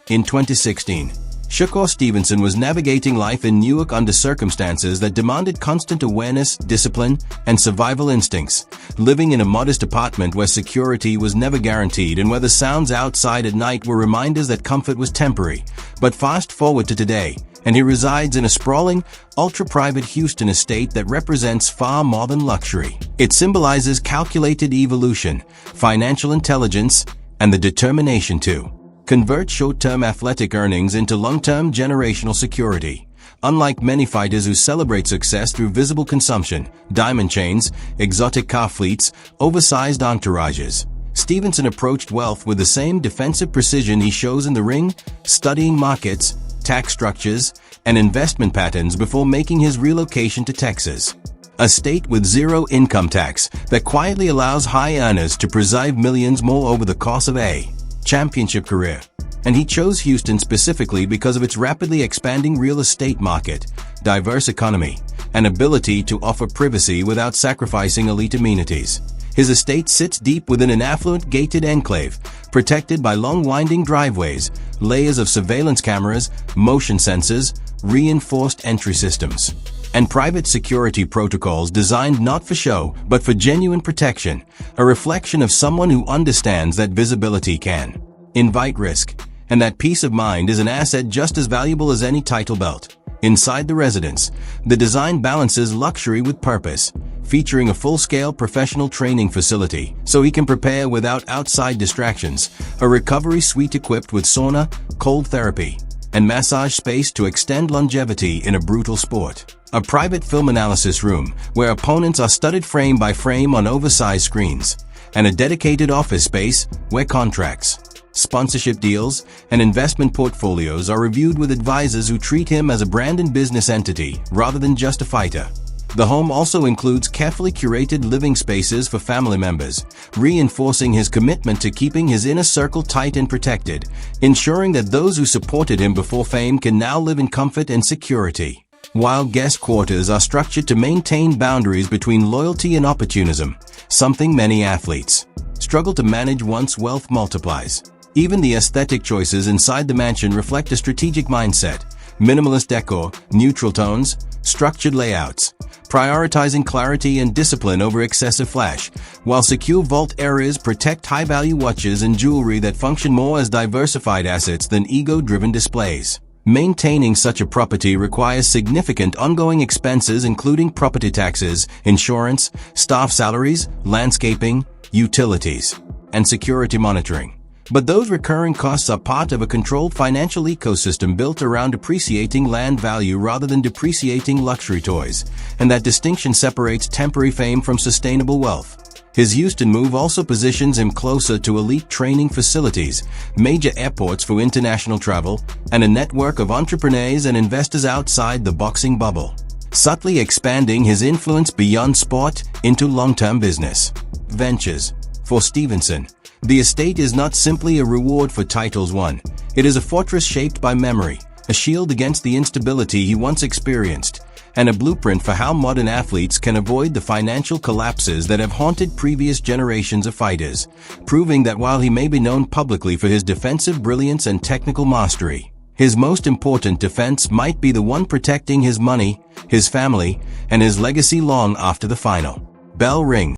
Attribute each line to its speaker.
Speaker 1: In 2016, Shakur Stevenson was navigating life in Newark under circumstances that demanded constant awareness, discipline, and survival instincts, living in a modest apartment where security was never guaranteed and where the sounds outside at night were reminders that comfort was temporary. But fast forward to today, and he resides in a sprawling, ultra-private Houston estate that represents far more than luxury. It symbolizes calculated evolution, financial intelligence, and the determination to convert short-term athletic earnings into long-term generational security. Unlike many fighters who celebrate success through visible consumption, diamond chains, exotic car fleets, oversized entourages, Stevenson approached wealth with the same defensive precision he shows in the ring, studying markets, tax structures, and investment patterns before making his relocation to Texas, a state with zero income tax that quietly allows high earners to preside millions more over the course of a championship career. And he chose Houston specifically because of its rapidly expanding real estate market, diverse economy, and ability to offer privacy without sacrificing elite amenities. His estate sits deep within an affluent gated enclave, protected by long winding driveways, layers of surveillance cameras, motion sensors, reinforced entry systems, and private security protocols designed not for show but for genuine protection, a reflection of someone who understands that visibility can invite risk, and that peace of mind is an asset just as valuable as any title belt. Inside the residence, the design balances luxury with purpose, featuring a full-scale professional training facility so he can prepare without outside distractions, a recovery suite equipped with sauna, cold therapy, and massage space to extend longevity in a brutal sport, a private film analysis room where opponents are studied frame by frame on oversized screens, and a dedicated office space where contracts, sponsorship deals, and investment portfolios are reviewed with advisors who treat him as a brand and business entity rather than just a fighter. The home also includes carefully curated living spaces for family members, reinforcing his commitment to keeping his inner circle tight and protected, ensuring that those who supported him before fame can now live in comfort and security. While guest quarters are structured to maintain boundaries between loyalty and opportunism, something many athletes struggle to manage once wealth multiplies. Even the aesthetic choices inside the mansion reflect a strategic mindset: minimalist decor, neutral tones, structured layouts, prioritizing clarity and discipline over excessive flash, while secure vault areas protect high-value watches and jewelry that function more as diversified assets than ego-driven displays. Maintaining such a property requires significant ongoing expenses including property taxes, insurance, staff salaries, landscaping, utilities, and security monitoring. But those recurring costs are part of a controlled financial ecosystem built around appreciating land value rather than depreciating luxury toys, and that distinction separates temporary fame from sustainable wealth. His Houston move also positions him closer to elite training facilities, major airports for international travel, and a network of entrepreneurs and investors outside the boxing bubble, subtly expanding his influence beyond sport into long-term business ventures. For Stevenson, the estate is not simply a reward for titles won. It is a fortress shaped by memory, a shield against the instability he once experienced, and a blueprint for how modern athletes can avoid the financial collapses that have haunted previous generations of fighters, proving that while he may be known publicly for his defensive brilliance and technical mastery, his most important defense might be the one protecting his money, his family, and his legacy long after the final bell rings.